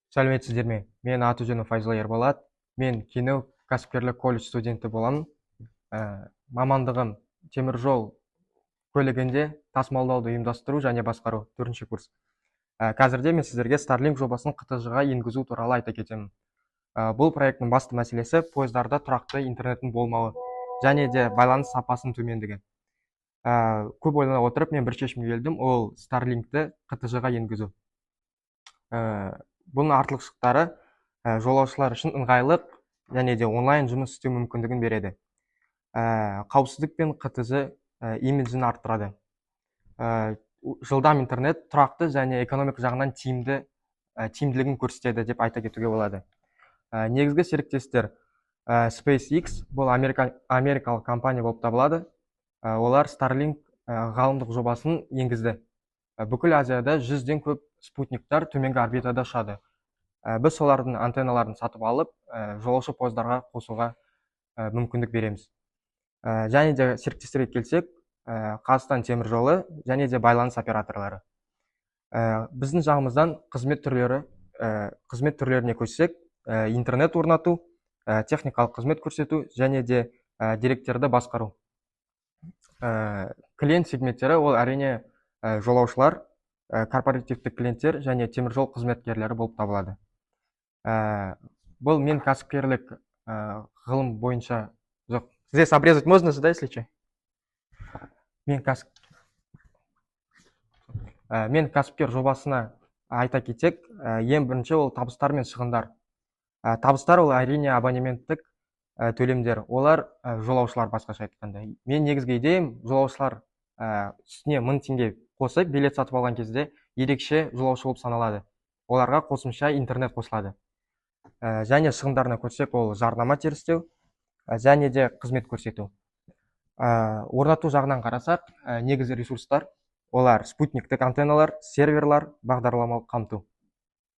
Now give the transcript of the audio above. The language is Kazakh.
Сәлеметсіздер ме? Мен аты-жөнім Файзолла Ерболат. Мен Кеңес кәсіпкерлік колледж студенті боламын. Мамандығым теміржол көлігінде тасымалдауды ұйымдастыру және басқару, 4-ші курс. Қазірде мен сіздерге Starlink жобасын қтж-ға енгізу туралы айта кетемін. Бұл проекттің басты мәселесі пойыздарда тұрақты интернеттің болмауы және де байланыс сапасының төмендігі. Көп ойлана отырып мен бір шешімге келдім, ол Starlinkті қтж-ға енгізу. Бұның артықшылықтары жолаушылар үшін ыңғайлық және де онлайн жұмыс істеу мүмкіндігін береді. Қауіпсіздік пен қтж имиджін арттырады. Жылдам интернет тұрақты және экономика жағынан тиімділігін көрсетеді деп айта кетуге болады. Негізгі серіктестер SpaceX, бұл америкалық компания болып табылады. Олар Starlink ғаламдық жобасын енгізді. Бүкіл Азияда 100-ден көп спутниктар төменгі орбитада ұшады. Біз солардың антенналарын сатып алып, жолаушы пойыздарға қосуға мүмкіндік береміз. Және де серіктестерге келсек, Қазақстан темір жолы және де байланыс операторлары. Біздің жағымыздан қызмет түрлеріне көшсек, интернет орнату, техникалық қызмет көрсету және де деректерді басқару. Клиент сегменттері ол әрине жолаушылар, корпоративтік клиенттер және теміржол қызметкерлері болып табылады. Бұл мен кәсіпкерлік ғылым бойынша жоқ. Здесь обрезать можно же, да, если что? Мен кәсіпкер жобасына айта кетсек, ең бірінші ол табыстар мен шығындар. Табыстар ол әрине абонементтік төлемдер. Олар жолаушылар, басқаша айтқанда. Мен негізгі идеям, жолаушылар үстіне 1000 теңге қосып билет сатып алған кезде ерекше жолаушы болып саналады. Оларға қосымша интернет қосылады. Және шығындарына көрсек, ол жарнама терістеу және де қызмет көрсету. Орнату жағынан қарасақ, негізгі ресурстар олар спутниктік антенналар, серверлар, бағдарламалық қамту.